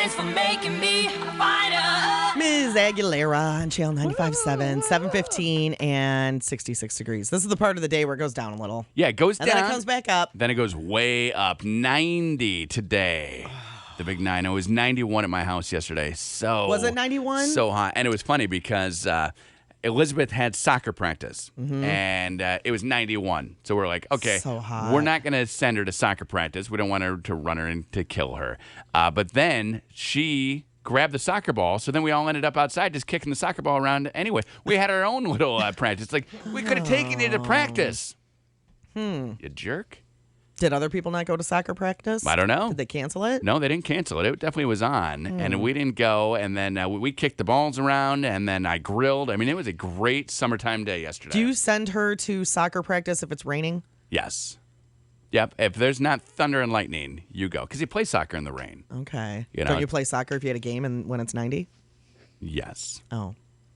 Thanks for making me a fighter. Ms. Aguilera on Channel 95.7, 7:15 and 66 degrees. This is the part of the day where it goes down a little. Yeah, it goes And down. then it comes back up. Then it goes way up. 90 today. The big 90. It was 91 at my house yesterday. So Was it 91? So hot. And it was funny because Elizabeth had soccer practice, and it was 91. So we're like, okay, So hot. we're not going to send her to soccer practice. We don't want her to run her and to kill her. But then she grabbed the soccer ball, so then we all ended up outside just kicking the soccer ball around anyway. We had our own little practice. Like, we could have taken you to practice. You jerk. Did other people not go to soccer practice? I don't know. Did they cancel it? No, they didn't cancel it. It definitely was on, and we didn't go. And then we kicked the balls around, and then I grilled. I mean, it was a great summertime day yesterday. Do you send her to soccer practice if it's raining? Yes. Yep. If there's not thunder and lightning, you go. Because you play soccer in the rain. Okay. You know, Don't you play soccer if you had a game and when it's 90? Yes. Oh.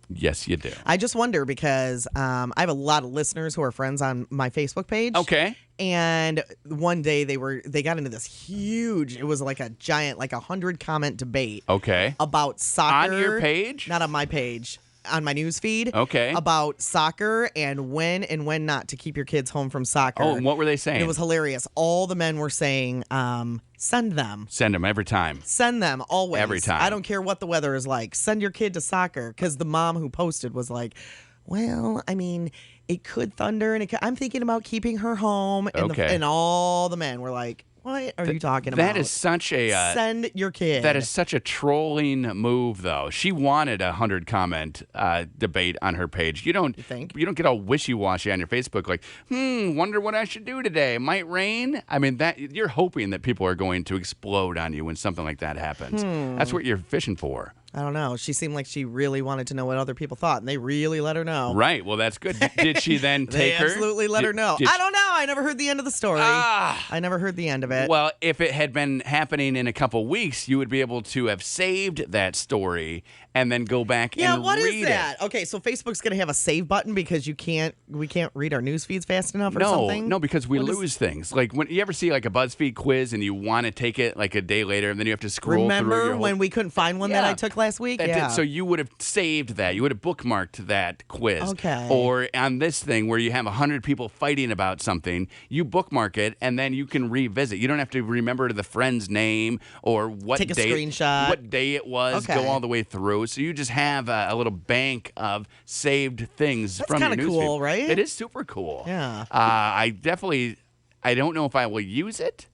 Yes, you do. I just wonder because I have a lot of listeners who are friends on my Facebook page. Okay. And one day they got into this huge, it was like a giant, like 100 comment debate. Okay. About soccer. On your page? Not on my page. On my news feed. Okay. About soccer and when not to keep your kids home from soccer. Oh, and what were they saying? It was hilarious. All the men were saying, send them. Send them every time. Send them always. Every time. I don't care what the weather is like. Send your kid to soccer. Because the mom who posted was like, well, I mean, it could thunder. And I'm thinking about keeping her home. And, Okay. and all the men were like, what are you talking about? That is such a... Send your kid. That is such a trolling move, though. She wanted a 100-comment debate on her page. You don't think? You don't get all wishy-washy on your Facebook like, wonder what I should do today. It might rain. I mean, that you're hoping that people are going to explode on you when something like that happens. That's what you're fishing for. I don't know. She seemed like she really wanted to know what other people thought, and they really let her know. Right. Well, that's good. Did she then take her? They absolutely let her know. I don't know. I never heard the end of the story. I never heard the end of it. Well, if it had been happening in a couple weeks, you would be able to have saved that story and then go back and read it. Yeah, what is that? Okay, so Facebook's going to have a save button because we can't read our news feeds fast enough or something? No, because we lose things. Like when you ever see like a BuzzFeed quiz and you want to take it like a day later and then you have to scroll through your Remember whole... when we couldn't find one that I took last week? Yeah. So you would have saved that. You would have bookmarked that quiz. Okay. Or on this thing where you have 100 people fighting about something, you bookmark it and then you can revisit. You don't have to remember the friend's name or what Take a day, screenshot. what day it was, Okay. go all the way through. So you just have a little bank of saved things from your kinda newsfeed. cool, right? It is super cool. Yeah. I don't know if I will use it.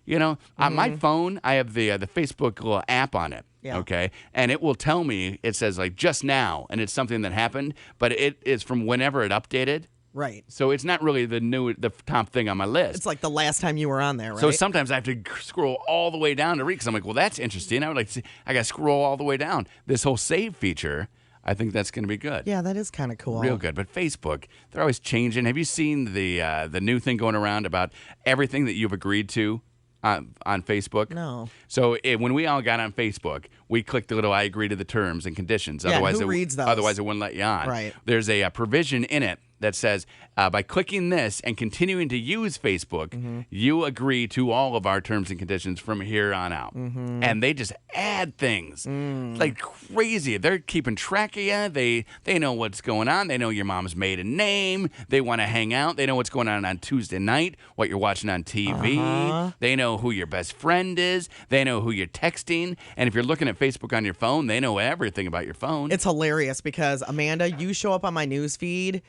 You know, on my phone, I have the Facebook little app on it. Yeah. Okay. And it will tell me, it says like just now, and it's something that happened, but it is from whenever it updated. Right. So it's not really the top thing on my list. It's like the last time you were on there, right? So sometimes I have to scroll all the way down to read because I'm like, well, that's interesting. I would like to see, I got to scroll all the way down. This whole save feature, I think that's going to be good. Yeah, that is kind of cool. Real good. But Facebook, they're always changing. Have you seen the new thing going around about everything that you've agreed to on Facebook? No. So when we all got on Facebook, we clicked the little I agree to the terms and conditions. Yeah, Otherwise, who reads those? Otherwise, it wouldn't let you on. Right. There's a provision in it that says by clicking this and continuing to use Facebook, you agree to all of our terms and conditions from here on out. And they just add things like crazy. They're keeping track of you. They know what's going on. They know your mom's maiden name. They want to hang out. They know what's going on Tuesday night, what you're watching on TV. They know who your best friend is. They know who you're texting. And if you're looking at Facebook on your phone, they know everything about your phone. It's hilarious because, Amanda, you show up on my news feed.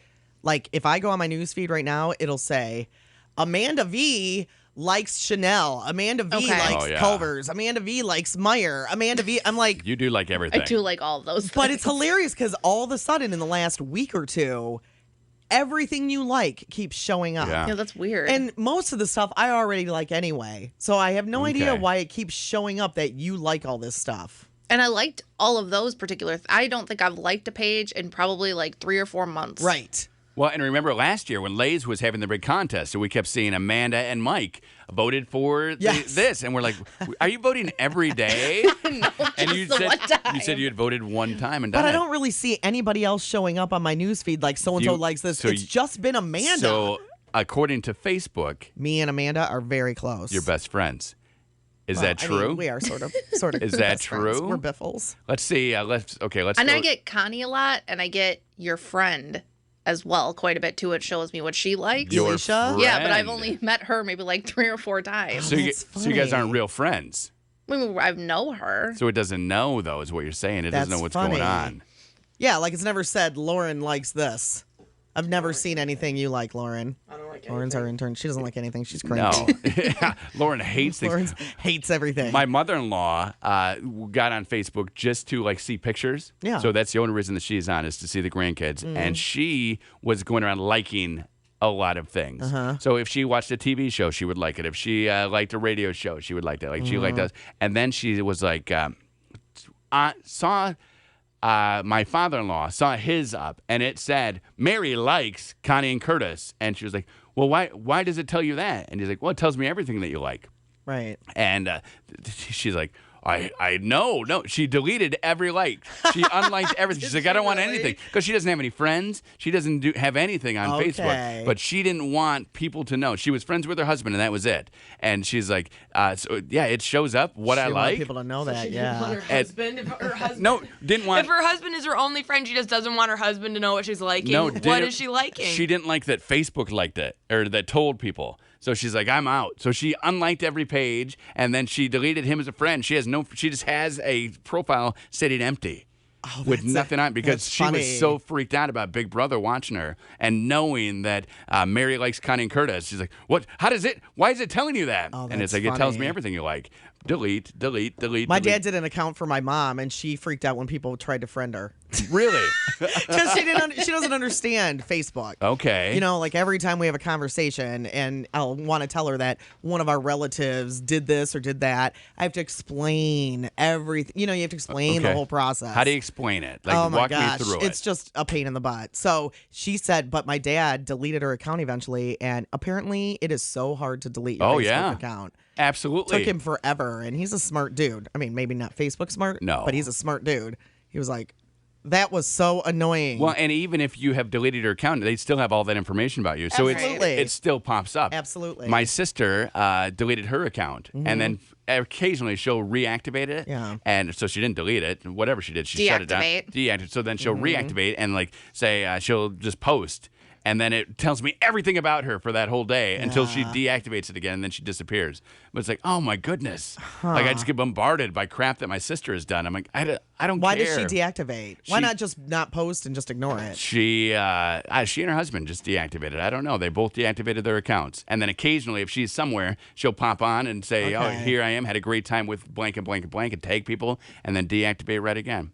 Like, if I go on my news feed right now, it'll say, Amanda V likes Chanel. Amanda V likes Culver's. Amanda V likes Meyer. Amanda V. I'm like... You do like everything. I do like all of those things. But it's hilarious because all of a sudden in the last week or two, everything you like keeps showing up. Yeah, that's weird. And most of the stuff I already like anyway. So I have no idea why it keeps showing up that you like all this stuff. And I liked all of those particular... I don't think I've liked a page in probably like 3 or 4 months. Right. Well, and remember last year when Lay's was having the big contest, and we kept seeing Amanda and Mike voted for this, and we're like, "Are you voting every day?" No, and you just the one time. said you had voted one time and done But it. I don't really see anybody else showing up on my news feed like so-and-so likes this. so it's just been Amanda. So, according to Facebook, me and Amanda are very close. you're best friends. Is that true? I mean, we are sort of. Is that best friends. true? We're biffles. Let's see. Let's. And I get Connie a lot, and I get your friend as well quite a bit too. It shows me what she likes. Your Alicia? friend. Yeah, but I've only met her maybe like 3 or 4 times. So you guys aren't funny. real friends. I mean, I know her. So it doesn't know though, is what you're saying. It doesn't That's know what's funny. going on. Yeah, like it's never said Lauren likes this. I've never seen anything you like, Lauren. I don't like Lauren's our intern. She doesn't like anything. She's crazy. No, Yeah, Lauren hates things. Lauren hates everything. My mother-in-law got on Facebook just to like see pictures. Yeah. So that's the only reason that she's on is to see the grandkids, and she was going around liking a lot of things. So if she watched a TV show, she would like it. If she liked a radio show, she would like that. Like she liked us. And then she was like, saw. My father-in-law saw his up, and it said, Mary likes Connie and Curtis. And she was like, well, why does it tell you that? And he's like, well, it tells me everything that you like. Right. And she's like, I know. No, she deleted every like. She unliked everything. She's like, I don't want anything. Because she doesn't have any friends. She doesn't have anything on Facebook. But she didn't want people to know. She was friends with her husband, and that was it. And she's like, so yeah, it shows up what I like. People to know that, She didn't want her husband. If her husband. No, didn't want. If her husband is her only friend, she just doesn't want her husband to know what she's liking. No, what is she liking? She didn't like that Facebook liked it, or that told people. So she's like, I'm out. So she unliked every page, and then she deleted him as a friend. She just has a profile sitting empty with nothing on, because she was so freaked out about Big Brother watching her and knowing that Mary likes Connie and Curtis. She's like, what? Why is it telling you that? And it's like, it tells me everything you like. Delete. My dad did an account for my mom, and she freaked out when people tried to friend her. Really? Because she doesn't understand Facebook. Okay. You know, like every time we have a conversation and I'll want to tell her that one of our relatives did this or did that, I have to explain everything. You know, you have to explain the whole process. How do you explain it? Like, oh my walk gosh, me through it. It's just a pain in the butt. So she said, but my dad deleted her account eventually, and apparently it is so hard to delete your Facebook account. Absolutely. Took him forever, and he's a smart dude. I mean, maybe not Facebook smart, but he's a smart dude. He was like, that was so annoying. Well, and even if you have deleted your account, they still have all that information about you. So it still pops up. Absolutely. My sister deleted her account, and then occasionally she'll reactivate it. Yeah. And so she didn't delete it. Whatever she did, she shut it down. Deactivate. So then she'll reactivate and like say she'll just post. And then it tells me everything about her for that whole day until she deactivates it again, and then she disappears. But it's like, oh my goodness! Like I just get bombarded by crap that my sister has done. I'm like, I don't Why care. did she deactivate? Why not just not post and just ignore it? She and her husband just deactivated. I don't know. They both deactivated their accounts, and then occasionally, if she's somewhere, she'll pop on and say, "Oh, here I am. Had a great time with blank and blank and blank," and tag people, and then deactivate right again.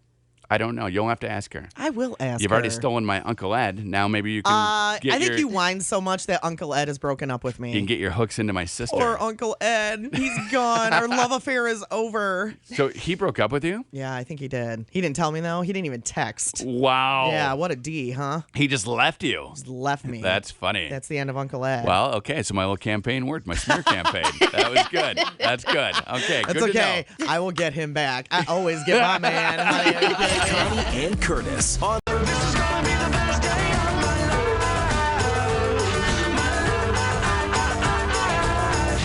I don't know. You'll have to ask her. I will ask her. You've already stolen my Uncle Ed. Now maybe you can I think you whine so much that Uncle Ed has broken up with me. You can get your hooks into my sister. Or Uncle Ed. He's gone. Our love affair is over. So he broke up with you? Yeah, I think he did. He didn't tell me, though. He didn't even text. Wow. Yeah, what a D, huh? He just left you. Just left me. That's funny. That's the end of Uncle Ed. Well, okay, so my little campaign worked. My smear campaign. That was good. That's good. Okay, That's good okay. to know. I will get him back. I always get my man. Connie and Curtis on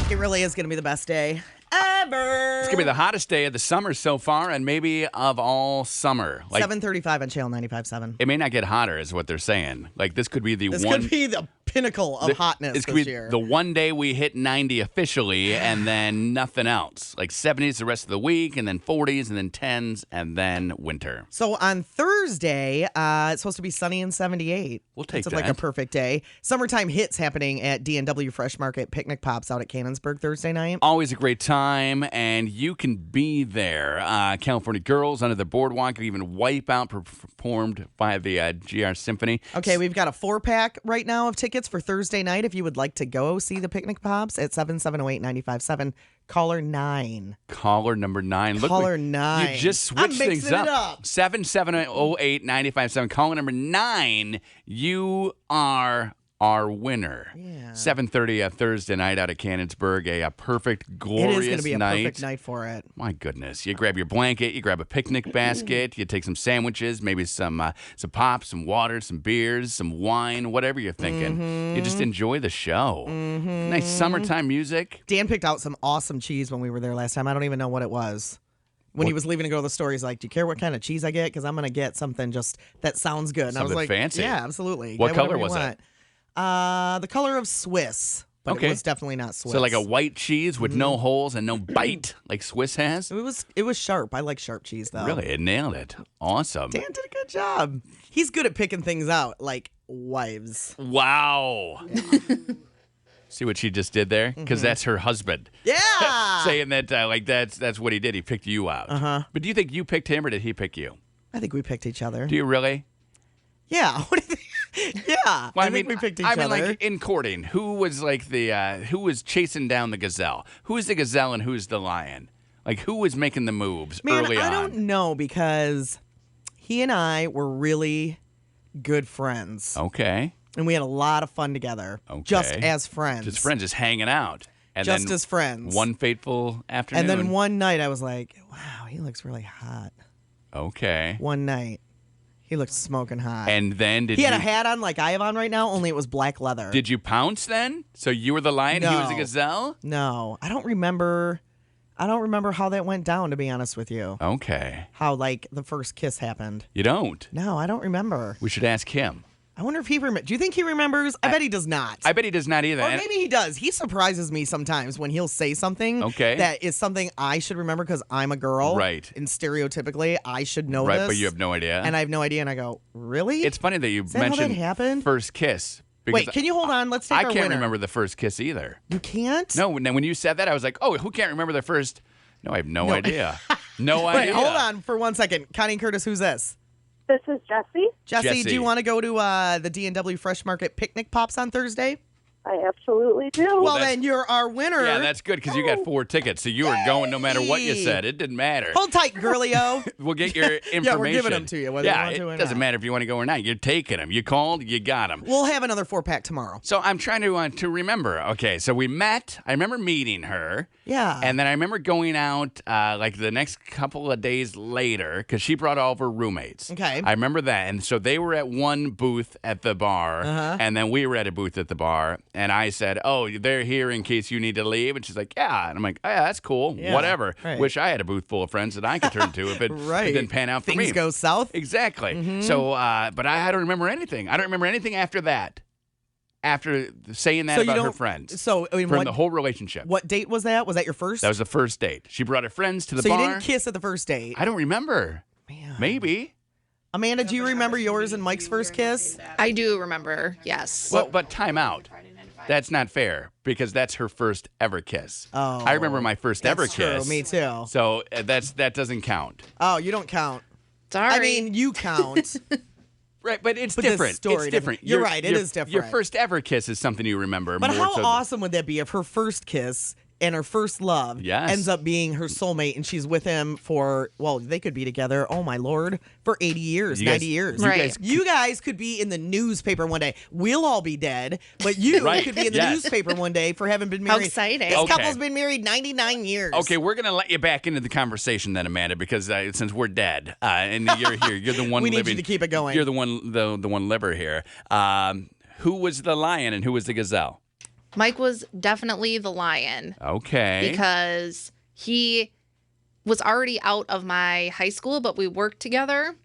It really is going to be the best day ever. It's going to be the hottest day of the summer so far, and maybe of all summer. Like, 7:35 on Channel 95.7. it may not get hotter, is what they're saying. Like, this could be the This one... could be the pinnacle of hotness This could this be year. the one day we hit 90 officially, and then nothing else. Like 70s the rest of the week, and then 40s, and then 10s, and then winter. So on Thursday, it's supposed to be sunny and 78. We'll take It's that. like a perfect day. Summertime hits happening at D&W Fresh Market Picnic Pops out at Cannonsburg Thursday night. Always a great time, and you can be there. California Girls Under the Boardwalk, even Wipeout performed by the GR Symphony. Okay, we've got a 4-pack right now of tickets for Thursday night. If you would like to go see the Picnic Pops at 770-895-7, caller 9. Caller number 9. Look, Caller 9. You just I'm switched things mixing it up. up. 770-895-7. Caller number 9. You are our winner. Yeah. 7:30 Thursday night out of Cannonsburg. A perfect, glorious night. It is going to be a perfect night for it. My goodness. You grab your blanket, you grab a picnic basket, you take some sandwiches, maybe some pops, some water, some beers, some wine, whatever you're thinking. You just enjoy the show. Nice summertime music. Dan picked out some awesome cheese when we were there last time. I don't even know what it was. When he was leaving to go to the store, he's like, "Do you care what kind of cheese I get? Because I'm going to get something just that sounds good." And I was Something like, fancy. "Yeah, absolutely." What Get color whatever you was it? want. The color of Swiss, but Okay. it was definitely not Swiss. So like a white cheese with no holes and no bite like Swiss has? It was sharp. I like sharp cheese though. Really? It nailed it. Awesome. Dan did a good job. He's good at picking things out, like wives. Wow. See what she just did there? Because that's her husband. Yeah. Saying that that's what he did. He picked you out. But do you think you picked him or did he pick you? I think we picked each other. Do you really? Yeah. What do you think? Yeah. Well, I think we picked each other. like in courting, who was like who was chasing down the gazelle? Who is the gazelle and who's the lion? Like who was making the moves early on? I don't know because he and I were really good friends. Okay. And we had a lot of fun together. Okay. Just as friends. Just friends, just hanging out. And Just then as friends. One fateful afternoon. And then one night I was like, wow, he looks really hot. Okay. One night. He looked smoking hot. And then he had a hat on like I have on right now, only it was black leather. Did you pounce then? So you were the lion and he was the No. gazelle? No. I don't remember how that went down, to be honest with you. Okay. How like the first kiss happened. You don't? No, I don't remember. We should ask him. I wonder if he remembers. Do you think he remembers? I bet he does not. I bet he does not either. Or maybe he does. He surprises me sometimes when he'll say something that is something I should remember because I'm a girl. Right. And stereotypically, I should know Right, this. but you have no idea. And I have no idea. And I go, really? It's funny that you Is that how mentioned that happened? first kiss. because Wait, can you hold on? Let's take I our can't winner. remember the first kiss either. You can't? No, when you said that, I was like, oh, who can't remember the first? No, I have no idea. No Wait, idea. hold on for 1 second. Connie and Curtis, who's this? This is Jessie. Jesse, do you want to go to the D&W Fresh Market Picnic Pops on Thursday? I absolutely do. Well, then you're our winner. Yeah, that's good because you got 4 tickets, so you were going no matter what you said. It didn't matter. Hold tight, girlio. We'll get your information. Yeah, we're giving them to you, whether you want to or it doesn't not. matter if you want to go or not. You're taking them. You called, you got them. We'll have another 4-pack tomorrow. So I'm trying to remember. Okay, so we met. I remember meeting her. Yeah. And then I remember going out like the next couple of days later because she brought all of her roommates. Okay. I remember that. And so they were at one booth at the bar, and then we were at a booth at the bar. And I said, oh, they're here in case you need to leave. And she's like, yeah. And I'm like, oh, yeah, that's cool. Yeah, Whatever. right. Wish I had a booth full of friends that I could turn to if it, Right. it didn't pan out for me. Things go south. Exactly. So, but I don't remember anything. I don't remember anything after that. After saying that So you about her don't- friends. So, I mean, from what- the whole relationship. What date was that? Was that your first? That was the first date. She brought her friends to the so bar. you didn't kiss at the first date. I don't remember. Man. Maybe. Amanda, do you remember yours and Mike's first kiss? I do remember, yes. Well, but time out. That's not fair because that's her first ever kiss. Oh, I remember my first ever That's true. kiss. Me too. So that doesn't count. Oh, you don't count. Sorry. I mean, you count. Right, but it's But this different. story It's doesn't- different. You're right, it is Your different. first ever kiss is something you remember. But more how so than- awesome would that be if her first kiss and her first love Yes. ends up being her soulmate and she's with him for, well, they could be together, oh my Lord, for 80 years, You guys- 90 years. you Right. guys- You guys could be in the newspaper one day. We'll all be dead, but you Right. could be in the Yes. newspaper one day for having been How married. exciting. This Okay. couple's been married 99 years. Okay, we're gonna let you back into the conversation then, Amanda, because since we're dead and you're here, you're the one We need you living. to keep it going. You're the one liver here. Who was the lion and who was the gazelle? Mike was definitely the lion Okay. because he was already out of my high school, but we worked together.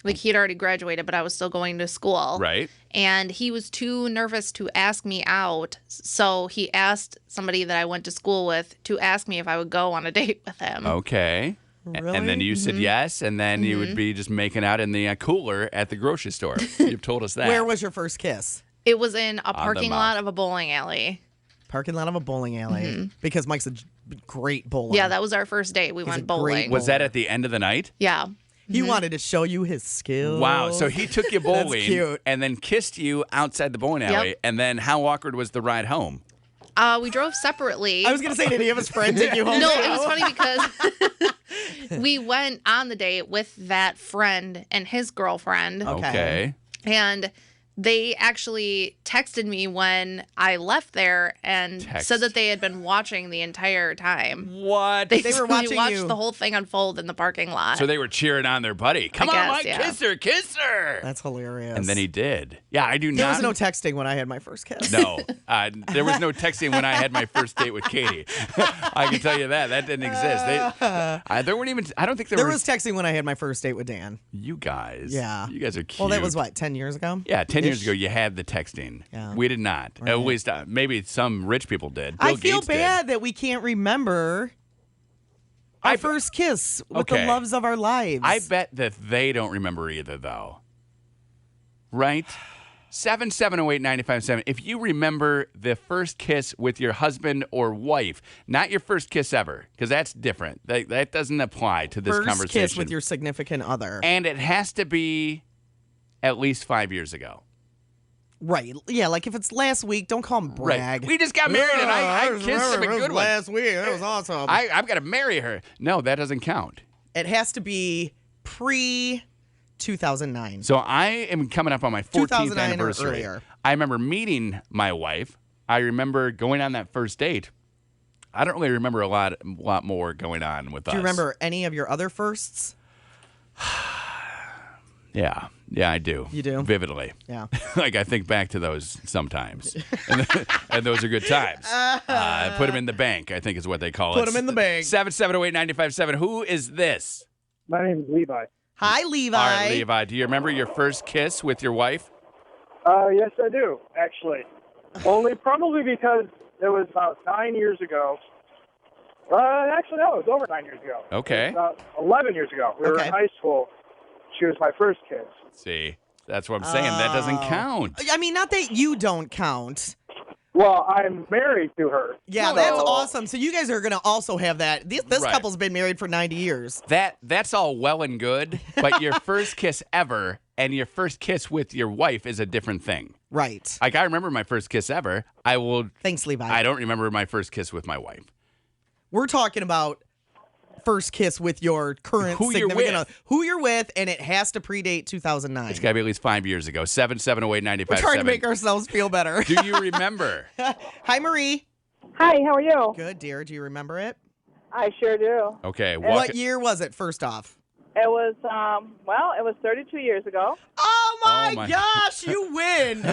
Like he had already graduated, but I was still going to school. Right. And he was too nervous to ask me out. So he asked somebody that I went to school with to ask me if I would go on a date with him. Okay. Really? And then you said yes, and then you would be just making out in the cooler at the grocery store. You've told us that. Where was your first kiss? It was in a parking mouth. lot of a bowling alley. Parking lot of a bowling alley. Because Mike's a great bowler. Yeah, that was our first date. We He's a went great bowling. Was that at the end of the night? Yeah. He wanted to show you his skills. Wow. So he took you bowling cute. and then kissed you outside the bowling alley. Yep. And then how awkward was the ride home? We drove separately. I was going to say, did he have his friend take you home? No, too? it was funny because we went on the date with that friend and his girlfriend. Okay. And they actually texted me when I left there and said that they had been watching the entire time. What? They were watching watched you. the whole thing unfold in the parking lot. So they were cheering on their buddy. Come on, Mike, kiss her, kiss her. That's hilarious. And then he did. Yeah, I do not. There was no texting when I had my first kiss. No, there was no texting when I had my first date with Katie. I can tell you that didn't exist. There weren't even. I don't think there was texting when I had my first date with Dan. You guys, yeah, you guys are cute. Well, that was what 10 years ago. Yeah, 10 years ago you had the texting. Yeah. We did not. Right. At least maybe some rich people did. I Bill feel Gates bad did. that we can't remember our first kiss with the loves of our lives. I bet that they don't remember either, though. Right? 7708957. If you remember the first kiss with your husband or wife, not your first kiss ever, because that's different. That doesn't apply to this conversation. First kiss with your significant other. And it has to be at least 5 years ago. Right. Yeah, like if it's last week, don't call him brag. Right. We just got married and I kissed him a good one. Last week. That was awesome. I've got to marry her. No, that doesn't count. It has to be pre-2009. So I am coming up on my 14th anniversary. Or earlier. I remember meeting my wife. I remember going on that first date. I don't really remember a lot more going on with us. Do you remember any of your other firsts? Yeah, I do. You do? Vividly. Yeah. Like I think back to those sometimes. and those are good times. Put them in the bank, I think is what they call it. Put them in the bank. 7708957. Who is this? My name is Levi. Hi, Levi. All right, Levi. Do you remember your first kiss with your wife? Yes, I do, actually. Probably because it was about 9 years ago. Actually, no, it was over 9 years ago. Okay. About 11 years ago. We were in high school. She was my first kiss. See, that's what I'm saying. That doesn't count. I mean, not that you don't count. Well, I'm married to her. Yeah, that's awesome. So you guys are going to also have that. This couple's been married for 90 years. That's all well and good, but your first kiss ever and your first kiss with your wife is a different thing. Right. Like, I remember my first kiss ever. Thanks, Levi. I don't remember my first kiss with my wife. We're talking about first kiss with your current significant other. Who you're with, and it has to predate 2009. It's got to be at least 5 years ago. 7708957. We're trying to make ourselves feel better. Do you remember? Hi, Marie. Hi, how are you? Good, dear. Do you remember it? I sure do. Okay. What year was it, first off? It was, it was 32 years ago. Oh, my gosh, you win.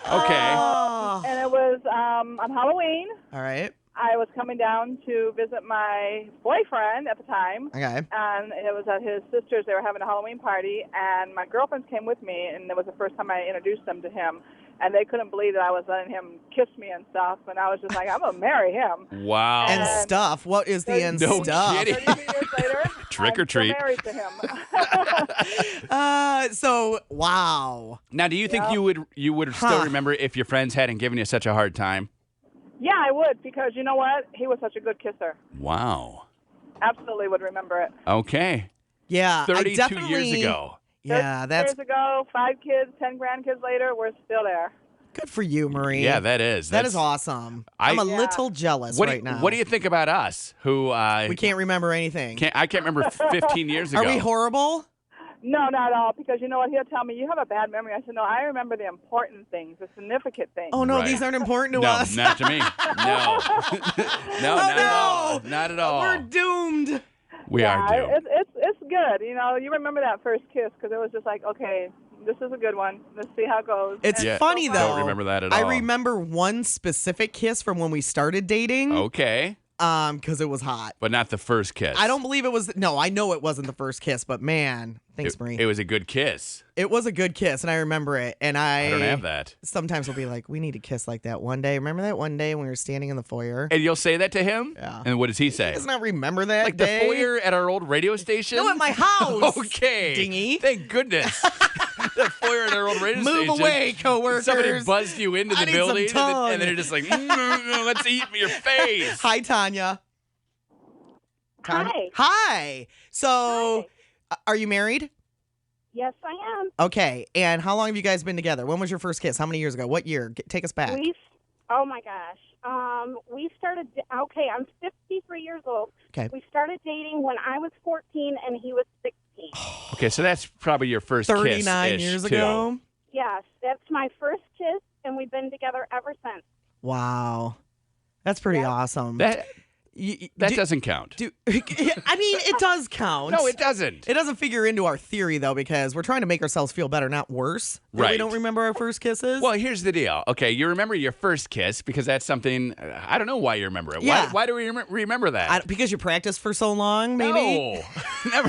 Okay. And it was on Halloween. All right. I was coming down to visit my boyfriend at the time. Okay. And it was at his sister's. They were having a Halloween party, and my girlfriends came with me, and it was the first time I introduced them to him. And they couldn't believe that I was letting him kiss me and stuff. And I was just like, I'm going to marry him. Wow. And stuff. What is the end no stuff? Kidding. 32 years later, Trick or I'm still treat. married to him. So, wow. Now, do you think you would still remember if your friends hadn't given you such a hard time? Yeah, I would, because you know what? He was such a good kisser. Wow. Absolutely would remember it. Okay. Yeah. 32 years ago. Yeah, that's years ago, 5 kids, 10 grandkids later, we're still there. good for you, Marie. Yeah, that is. That is awesome. I'm a little jealous right now. What do you think about us who we can't remember anything? I can't remember 15 years ago. Are we horrible? No, not at all. Because you know what? He'll tell me, you have a bad memory. I said, no, I remember the important things, the significant things. Oh, no, Right. these aren't important to No, us. not to me. No. No, not at all. Not at all. We're doomed. We are doomed. It's good. You know, you remember that first kiss because it was just like, okay, this is a good one. Let's see how it goes. It's Yeah. funny, though. Don't remember that at all. I remember one specific kiss from when we started dating. Okay. Because it was hot. But not the first kiss. I don't believe it was. No, I know it wasn't the first kiss, but man, thanks, Marie. It was a good kiss. It was a good kiss, and I remember it. And I don't have that. Sometimes we'll be like, we need to kiss like that one day. Remember that one day when we were standing in the foyer? And you'll say that to him? Yeah. And what does he say? He does not remember that Like day. the foyer at our old radio station? No, at my house. Okay. Dingy. Thank goodness. The foyer at our old radio station. Move away, coworkers. Somebody buzzed you into I the need some building, tongue. and then you're just like, let's eat your face. Hi, Tanya. Hi. Hi. So, are you married? Yes, I am. Okay. And how long have you guys been together? When was your first kiss? How many years ago? What year? Take us back. Oh my gosh. We started, okay, I'm 53 years old. Okay. We started dating when I was 14 and he was 16. Okay, so that's probably your first 39 kiss-ish, years too. ago. Yes, that's my first kiss, and we've been together ever since. Wow. That's pretty awesome. That doesn't count. I mean, it does count. No, it doesn't. It doesn't figure into our theory, though, because we're trying to make ourselves feel better, not worse. That we don't remember our first kisses. Well, here's the deal. Okay, you remember your first kiss because that's something, I don't know why you remember it. Yeah. Why do we remember that? Because you practiced for so long, maybe? No.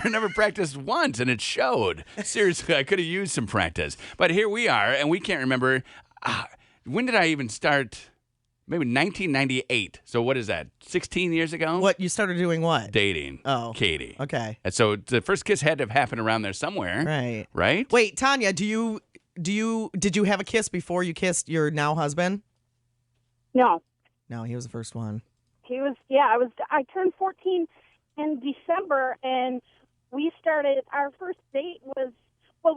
never practiced once, and it showed. Seriously, I could have used some practice. But here we are, and we can't remember. When did I even start? Maybe 1998. So what is that? 16 years ago? What, you started doing what? Dating. Oh. Katie. Okay. And so the first kiss had to have happened around there somewhere. Right. Right? Wait, Tanya, did you have a kiss before you kissed your now husband? No. No, he was the first one. He was, I turned 14 in December, and we started, our first date was,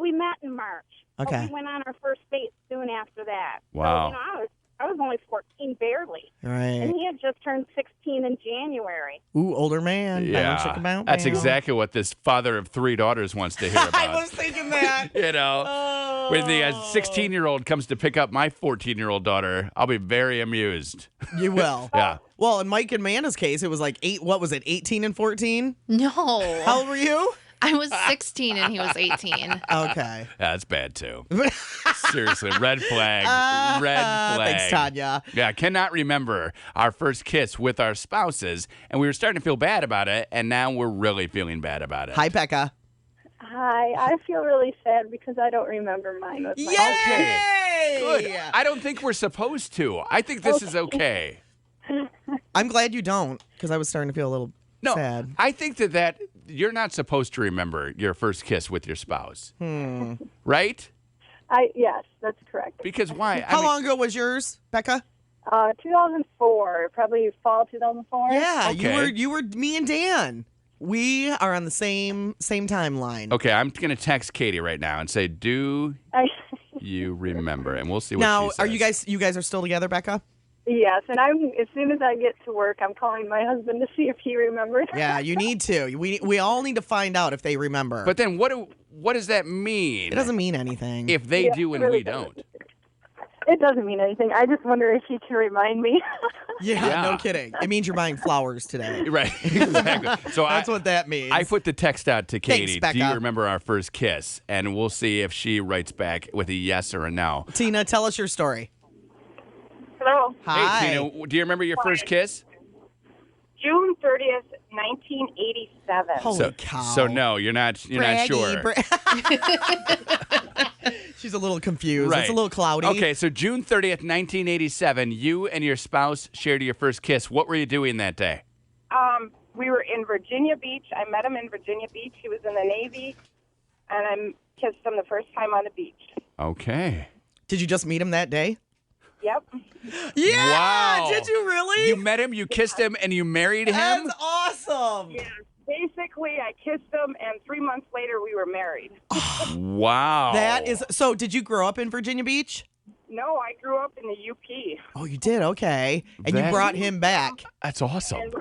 we met in March. Okay. But we went on our first date soon after that. Wow. So, I was only 14, barely. Right. And he had just turned 16 in January. Ooh, older man. Yeah. That's exactly what this father of 3 daughters wants to hear about. I was thinking that. When the 16-year-old comes to pick up my 14-year-old daughter, I'll be very amused. You will. Yeah. Well, in Mike and Amanda's case, it was like 18 and 14? No. How old were you? I was 16 and he was 18. Okay. That's bad, too. Seriously, red flag. Red flag. Thanks, Tanya. Yeah, I cannot remember our first kiss with our spouses, and we were starting to feel bad about it, and now we're really feeling bad about it. Hi, Becca. Hi, I feel really sad because I don't remember mine with my Okay. Good. I don't think we're supposed to. I think this is okay. I'm glad you don't, because I was starting to feel a little sad. I think that you're not supposed to remember your first kiss with your spouse. Right? Yes, that's correct. Because why? How long ago was yours, Becca? 2004, probably fall 2004. Yeah, Okay. you were me and Dan. We are on the same timeline. Okay, I'm going to text Katie right now and say, do you remember? And we'll see what now, she says. are you guys are still together, Becca? Yes, and as soon as I get to work, I'm calling my husband to see if he remembered. Yeah, you need to. We all need to find out if they remember. But then what does that mean? It doesn't mean anything. If they do and we don't. It doesn't mean anything. I just wonder if he can remind me. Yeah, no kidding. It means you're buying flowers today. Right, exactly. So That's what that means. I put the text out to Katie. Thanks, Becca. Do you remember our first kiss? And we'll see if she writes back with a yes or a no. Tina, tell us your story. Hello. Hi. Hey, Tina, do you remember your first kiss? June 30th, 1987. Holy cow. So no, you're not sure. She's a little confused. Right. It's a little cloudy. Okay, so June 30th, 1987, you and your spouse shared your first kiss. What were you doing that day? We were in Virginia Beach. I met him in Virginia Beach. He was in the Navy, and I kissed him the first time on the beach. Okay. Did you just meet him that day? Yep. Yeah. Wow. Did you really? You met him, you kissed him, and you married him? That's awesome. Yeah. Basically, I kissed him, and 3 months later, we were married. Wow. That is so. Did you grow up in Virginia Beach? No, I grew up in the UP. Oh, you did. Okay, and you brought him back. That's awesome. And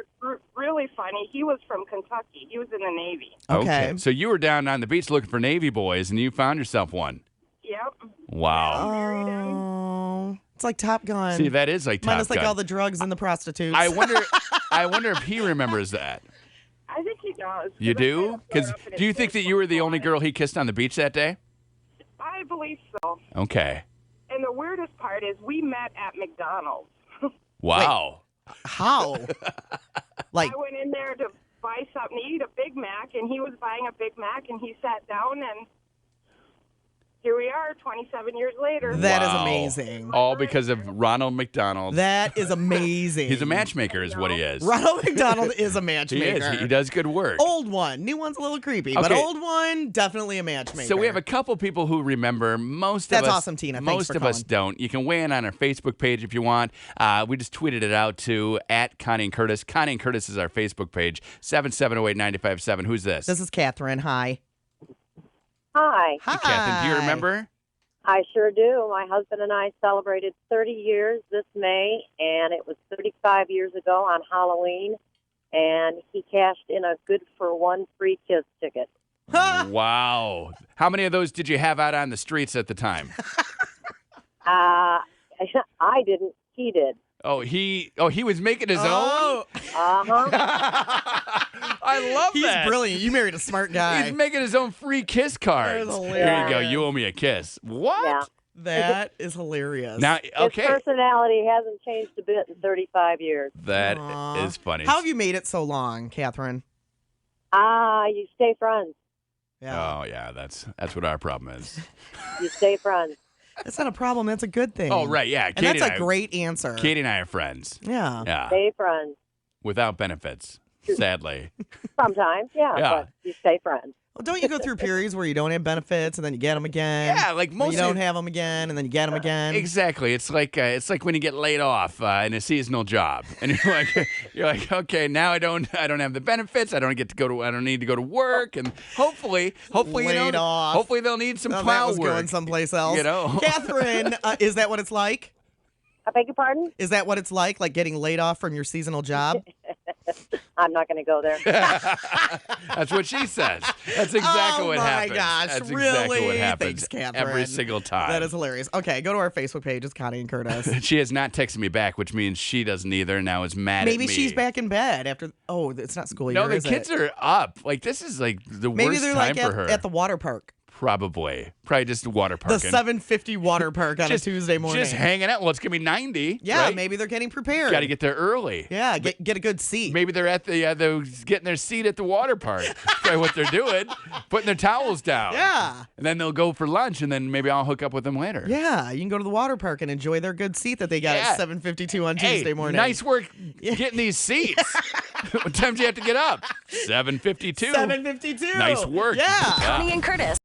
really funny. He was from Kentucky. He was in the Navy. Okay. So you were down on the beach looking for Navy boys, and you found yourself one. Yep. Wow. Oh, it's like Top Gun. See, that is like Top minus like Gun. all the drugs and the prostitutes. I wonder if he remembers that. I think he does. You do? Because do you think that you were the only girl he kissed on the beach that day? I believe so. Okay. And the weirdest part is we met at McDonald's. Wow. How? Like I went in there to buy something to eat, a Big Mac, and he was buying a Big Mac, and he sat down, and here we are 27 years later. that is Wow. amazing. All because of Ronald McDonald. That is amazing. He's a matchmaker is what he is. Ronald McDonald is a He matchmaker. is. He does good work. Old one. New one's a little creepy, but Okay. old one, definitely a matchmaker. So we have a couple people who remember. Most That's of us, awesome, Tina. Thanks Most for of us calling. don't. You can weigh in on our Facebook page if you want. We just tweeted it out to @Connie and Curtis. Connie and Curtis is our Facebook page. 7708957. Who's this? This is Catherine. Hi. Hi. Hi. Catherine. Do you remember? I sure do. My husband and I celebrated 30 years this May, and it was 35 years ago on Halloween, and he cashed in a good-for-one free kiss ticket. Wow. How many of those did you have out on the streets at the time? I didn't. He did. He was making his own? Uh-huh. I love that. He's brilliant. You married a smart guy. He's making his own free kiss cards. Here you go. You owe me a kiss. What? Yeah. That is hilarious. Now, okay. His personality hasn't changed a bit in 35 years. That is funny. How have you made it so long, Catherine? You stay friends. Yeah. Oh, yeah. That's what our problem is. You stay friends. That's not a problem. That's a good thing. Oh, right. Yeah. And that's a great answer. Katie and I are friends. Yeah. Yeah. Stay friends. Without benefits, sadly. Sometimes, yeah, but you stay friends. Well, don't you go through periods where you don't have benefits and then you get them again? Yeah, like most. You don't have them again and then you get them again. Exactly. It's like when you get laid off in a seasonal job, and you're like, okay, now I don't have the benefits. I don't need to go to work, and hopefully laid off. Hopefully they'll need some That plow was work. going someplace else. You know, Catherine, is that what it's like? I beg your pardon? Is that what it's like getting laid off from your seasonal job? I'm not going to go there. That's what she says. That's exactly what happens. Oh, my gosh. That's really? exactly what happens. Thanks, Catherine. Every single time. That is hilarious. Okay, go to our Facebook page. It's Connie and Curtis. She has not texted me back, which means she doesn't either. Now is mad at me. Maybe she's back in bed after. Oh, it's not school year. No, the is kids it? are up. This is the Maybe worst they're time for her. at the water park. Probably just water The parking. 750 water park on a Tuesday morning. Just hanging out. Well, it's going to be 90. Yeah, right? maybe they're getting prepared. Got to get there early. Yeah, get a good seat. Maybe they're at they're getting their seat at the water park. Probably what they're doing, putting their towels down. Yeah. And then they'll go for lunch, and then maybe I'll hook up with them later. Yeah, you can go to the water park and enjoy their good seat that they got at 7:52 on Tuesday morning. Nice work getting these seats. What time do you have to get up? 7:52. 7:52. Nice work. Yeah. Connie and Curtis.